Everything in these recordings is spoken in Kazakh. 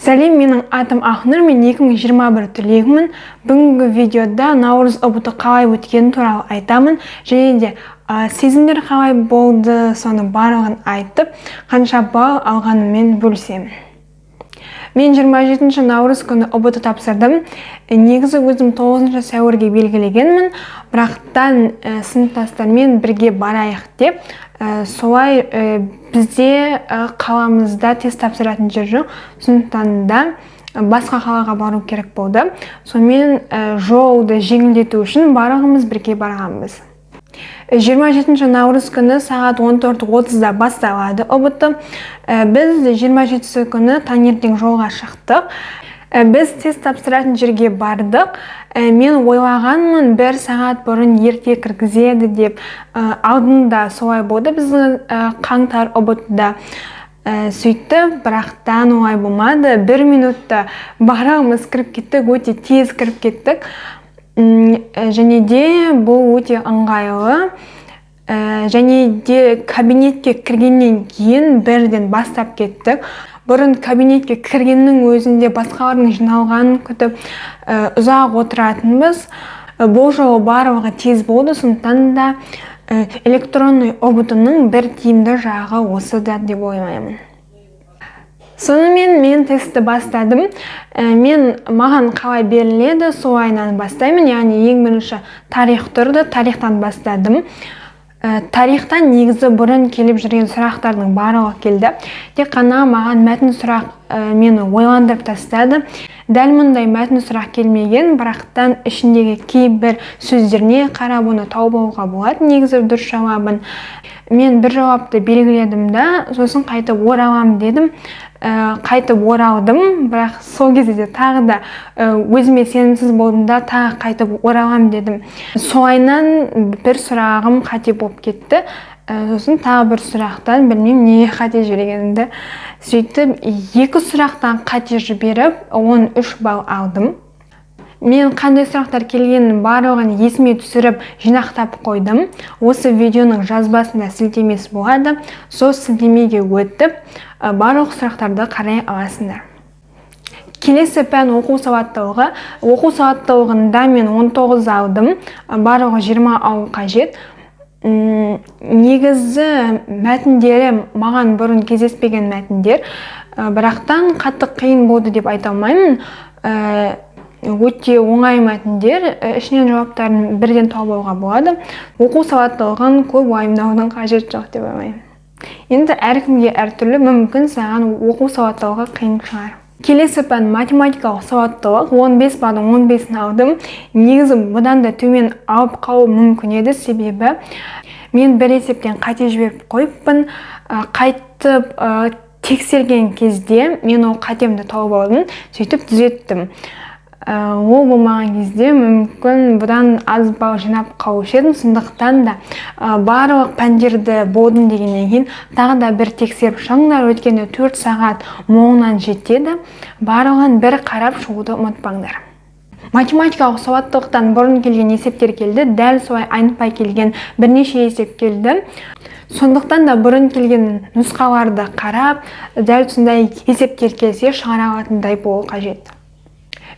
Сәлем, менің атым Ақнұр, мен 2021 түлегімін. Бүгінгі видеода Наурыз ұбыты қалай өткені туралы айтамын. Және де сезімдер қалай болды, соны барлығын айтып, қанша балл алғаныммен бөлісемін. Мен 27 наурыз күні ұбыты тапсырдым. Негізі өзім 9 сәуірге белгілегенмін, бірақтан сыныптастармен бірге барайық деп. Солай бізде қаламызда тест тапсыратын жер жоқ, сондықтан да басқа қалаға бару керек болды. Сонымен жолды жеңілдету үшін барлығымыз бірге барғанбыз. 27 наурыз күні сағат 14:30-да басталады ұбыты. Біз 27 күні таңертең жолға шықтық. Біз тест тапсыратын жерге бардық. Мен ойлағанмын, 1 сағат бұрын ерте кіргізеді деп. Алдында солай болды біздің қаңтар ұбытында. Сөйтті, бірақтан олай болмады. 1 минутта барлығымыз кіріп кеттік, өте тез кіріп кеттік. Және де бұл өте ыңғайлы. Және де кабинетке кіргеннен кейін бірден бастап кеттік. Бұрын кабинетке кіргеннің өзінде басқалардың жиналғанын күтіп ұзақ отыратынбыз. Бұл жолы барлығы тез болды, сондықтан да электронный ұбытының бір тиімді жағы осы да деп ойлаймын. Сонымен мен тестті бастадым. Маған қалай беріледі, солайынан бастаймын. Яғни ең бірінші тарих тұрды, тарихтан бастадым. Тарихтан негізі бұрын келіп жүрген сұрақтардың барлығы келді. Тек қана маған мәтін сұрақ мені ойландырып тастады. Дәл мұндай мәтін сұрақ келмеген, бірақтан ішіндегі кейбір сөздеріне қарап оны тауып алуға болады. Негізі дұрыс жауабын мен бір жауапты белгіледім да, сосын қайтып оралам дедім. Қайтып оралдым, бірақ сол кезде де тағы да өзіме сенімсіз болдым да, тағы қайтып оралам дедім. Солайынан бір сұрағым қате болып кетті. Сосын тағы бір сұрақтан білмеймін неге қате жібергенімді. Сөйтіп 2 сұрақтан қате жіберіп 13 балл алдым. Мен қандай сұрақтар келгенін барлығын есіме түсіріп жинақтап қойдым. Осы видеоның жазбасында сілтемесі болады. Сол сілтемеге өтіп, барлық сұрақтарды қарай аласыңдар. Келесі пән оқу сауаттылығы. Оқу сауаттылығында мен 19 алдым. Барлығы 20 алу қажет. Негізі мәтіндері маған бұрын кездеспеген мәтіндер. Бірақтан қатты қиын болды деп айта алмаймын. Өте оңай мәтіндер, ішінен жауаптарын бірден тауып алуға болады. Оқу сауаттылығын көп уайымдаудың қажет жоқ деп ойлаймын. Енді әркімге әртүрлі, мүмкін саған оқу сауаттылығы қиын шығар. Келесі пән математикалық сауаттылық. 15 балдың 15-ін алдым. Негізі бұдан да төмен алып қалу мүмкін еді, себебі мен бір есептен қате жіберіп қойыппын. Қайтып тексерген кезде мен ол қатемді тауып алдым, сөйтіп түзеттім. Ол болмаған кезде мүмкін бұдан аз балл жинап қалушы едім. Сондықтан да барлық пәндерді болдым дегеннен кейін тағы да бір тексеріп шығыңдар, өткенде 4 сағат молынан жетеді. Барлығын бір қарап шығуды ұмытпаңдар. Математикалық сауаттылықтан бұрын келген есептер келді, дәл солай айнытпай келген бірнеше есеп келді. Сондықтан да бұрын келген нұсқаларды қарап, дәл сондай есептер келсе шығара алатындай болу қажет.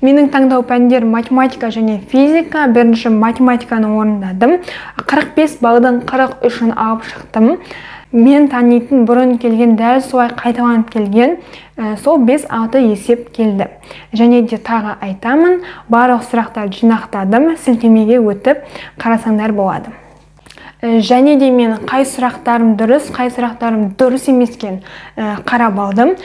Менің таңдау пәндер математика және физика. Бірінші математиканы орындадым. 45 балдың 43-ін алып шықтым. Мен танитын бұрын келген, дәл солай қайталанып келген сол 5-6 есеп келді. Және де тағы айтамын, барлық сұрақтарды жинақтадым, сілтемеге өтіп қарасаңдар болады. Және де мен қай сұрақтарым дұрыс, қай сұрақтарым дұрыс емескен қарап алдым.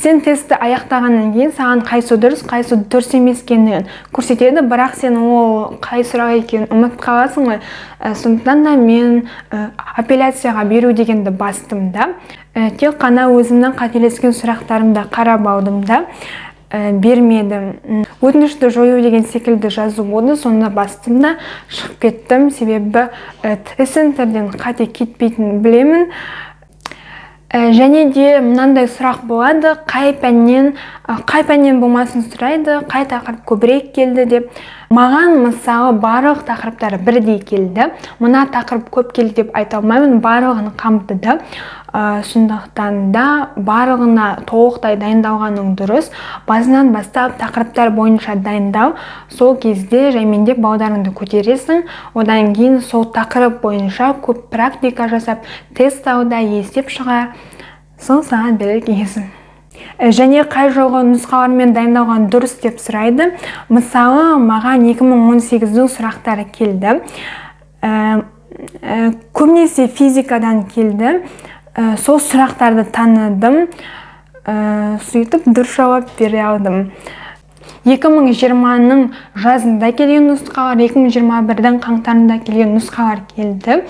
Сен тестті аяқтағаннан кейін саған қайсы дұрыс, қайсы дұрыс емескенін көрсетеді, бірақ сен ол қай сұрақ екенін ұмытып қаласың ғой. Сондықтан да мен апелляцияға беру дегенді бастым да. Тек қана өзімнің қателескен сұрақтарымды қарап алдым да, бермедім. Өтінішті жою деген секілді жазу болды, сонда бастым да шығып кеттім, себебі тест-центрден қате кетпейтінін білемін. Және де мынандай сұрақ болады, қай пәннен болмасын сұрайды, қай тақырып көбірек келді деп. Маған мысалы барлық тақырыптары бірдей келді. Мына тақырып көп келді деп айта алмаймын, барлығын қамтыды. Сондықтан да барлығына толықтай дайындалғаның дұрыс. Басынан бастап тақырыптар бойынша дайындау, сол кезде жаймендеп балдарыңды көтересің. Одан кейін сол тақырып бойынша көп практика жасап, тест алуда естеп шыға, сол саған берер кеңесім. Және қай жолғы нұсқалармен дайындалған дұрыс деп сұрайды. Мысалы, маған 2018-дің сұрақтары келді. Көбінесе физикадан келді. Сол сұрақтарды таныдым, сөйтіп дұрыс жауап бере алдым. 2020-ның жазында келген нұсқалар, 2021-дің қаңтарында келген нұсқалар келді.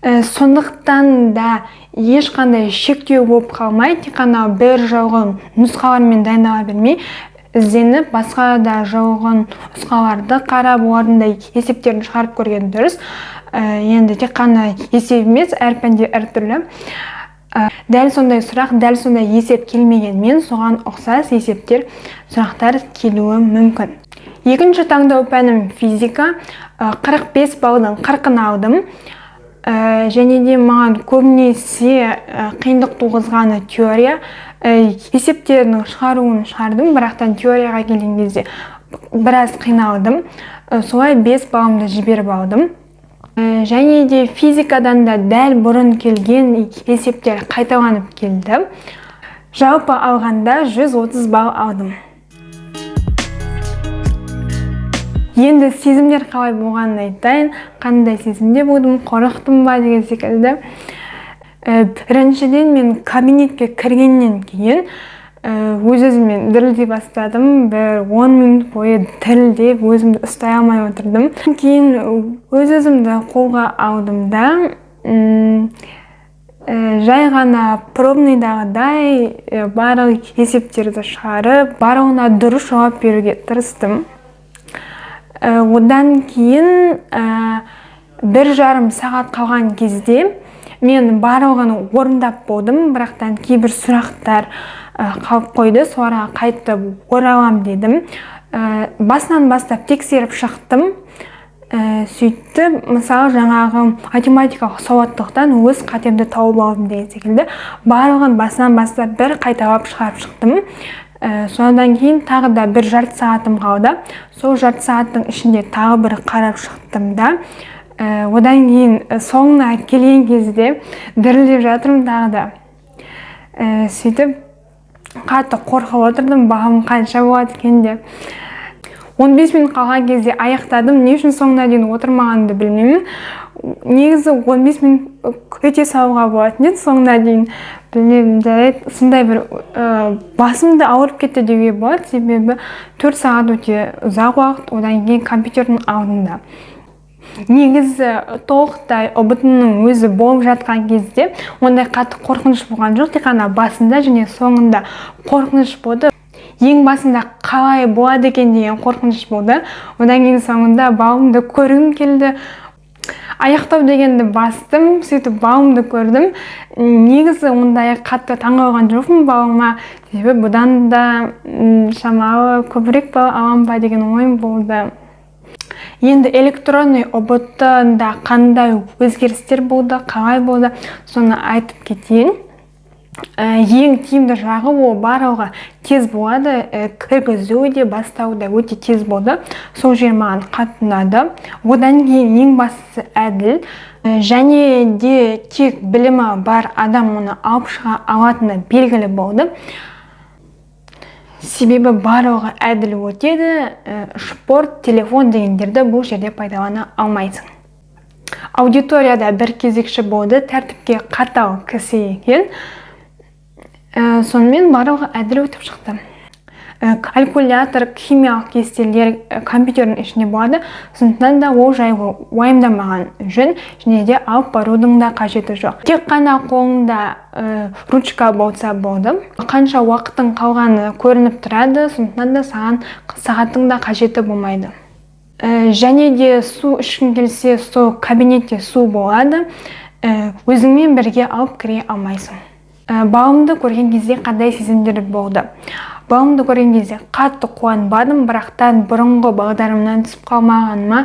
Сондықтан да ешқандай шектеу болып қалмай, тек қана бір жолғы нұсқалармен дайындала бермей, ізденіп, басқа да жолғы нұсқаларды қарап, олардың есептерін шығарып көрген дұрыс. Енді тек қана есеп емес, әр пәнде әртүрлі. Дәл сондай сұрақ, дәл сондай есеп келмегенмен, соған ұқсас есептер, сұрақтар келуі мүмкін. Екінші таңдау пәнім физика. 45 баллдың 40-ын алдым. Және де маған көбінесе қиындық туғызғаны теория. Есептердің шығаруын шығардым, бірақтан теорияға келген кезде біраз қиналдым. Солай 5 баллымды жіберіп алдым. Және де физикадан да дәл бұрын келген есептер қайталанып келді. Жалпы алғанда 130 балл алдым. Енді сезімдер қалай болғанын айтайын. Қандай сезімде болдым, қорықтым ба деген секілді. Біріншіден мен кабинетке кіргеннен кейін өз-өзіммен дірілдей бастадым. Бір 10 минут бойы дірілдеп, өзімді ұстай алмай отырдым. Кейін өз-өзімді қолға алдым да, жай ғана пробныйдағыдай барлық есептерді шығарып, барлығына дұрыс жауап беруге тырыстым. Одан кейін 1,5 сағат қалған кезде мен барлығын орындап болдым, бірақтан кейбір сұрақтар қалып қойды, соларға қайтып оралам дедім. Басынан бастап тексеріп шықтым. Сөйтіп, мысалы, жаңағы математикалық сауаттылықтан өз қатемді тауып алдым деген секілді, барлығын басынан бастап бір қайталап шығарып шықтым. Содан кейін тағы да бір жарты сағатым қалды. Сол жарты сағаттың ішінде тағы бір қарап шықтым да. Одан кейін соңына келген кезде дірілдеп жатырмын тағы да. Сөйтіп, қатты қорқып отырдым, бағым қанша болады екен деп. 15 минут қалған кезде аяқтадым. Не үшін соңына дейін отырмағанымды білмеймін. Негізі 15 минут өте салуға болатын еді, соңына дейін білмеймін. Сондай бір басымды ауырып кетті деуге болады, себебі 4 сағат өте ұзақ уақыт, одан кейін компьютердің алдында. Негізі толықтай ұбт-ның өзі болып жатқан кезде ондай қатты қорқыныш болған жоқ, тек қана басында және соңында қорқыныш болды. Ең басында қалай болады екен деген қорқыныш болды. Одан кейін соңында балымды көргім келді. Аяқтау дегенді бастым, сөйтіп балымды көрдім. Негізі ондай қатты таңғалған жоқпын балыма, себебі бұдан да шамалы көбірек балл алам ба деген ойым болды. Енді электронный ұбт-да қандай өзгерістер болды, қалай болды, соны айтып кетейін. Ең тиімді жағы ол барлығы тез болады, кіргізу де бастау да өте тез болды. Сол жер маған қатты ұнады. Одан кейін ең бастысы әділ, және де тек білімі бар адам оны алып шыға алатыны белгілі болды. Себебі барлығы әділ өтеді, спорт, телефон дегендерді бұл жерде пайдалана алмайсың. Аудиторияда бір кезекші болды, тәртіпке қатал кісі екен. Сонымен барлығы әділ өтіп шықты. Калькулятор, химиялық кестелер компьютердің ішінде болады, сондықтан да ол жайлы уайымдамаған жөн, және де алып барудың да қажеті жоқ. Тек қана қолыңда ручка болса болды. Қанша уақыттың қалғаны көрініп тұрады, сондықтан да сағаттың да қажеті болмайды. Және де су ішкің келсе, сол кабинетте су болады, өзіңмен бірге алып кіре алмайсың. Балымды көрген кезде қандай сезімдер болды? Балымды көрген кезде қатты қуанбадым, бірақтан бұрынғы балдарымнан түсіп қалмағаныма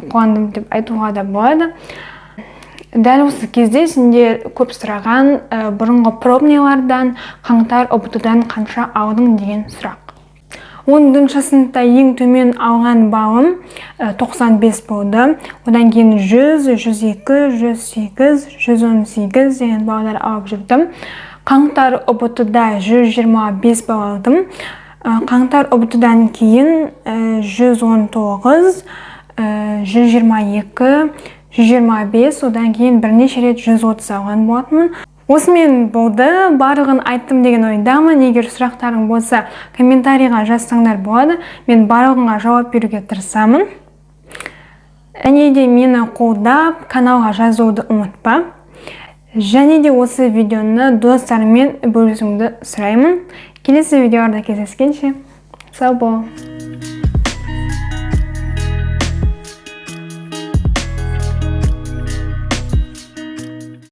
қуандым деп айтуға да болады. Дәл осы кезде сендер көп сұраған бұрынғы пробныйлардан қаңтар ұбт-дан қанша алдың деген сұрақ. 10-шы сыныпта ең төмен алған балым 95 болды. Одан кейін 100, 102, 108, 118 деген балдар алып жүрдім. Қаңтар ұбт-да 125 бал алдым. Қаңтар ұбт-дан кейін 119, 122, 125, одан кейін бірнеше рет 130 алған болатынмын. Осымен болды, барлығын айттым деген ойдамын. Егер сұрақтарың болса, комментарийға жазсаңдар болады. Мен барлығына жауап беруге тырысамын. Және де мені қолдап, каналға жазуды ұмытпа. Және де осы видеоны достарымен бөлісуіңді сұраймын. Келесі видеоларда кездескенше сау бол.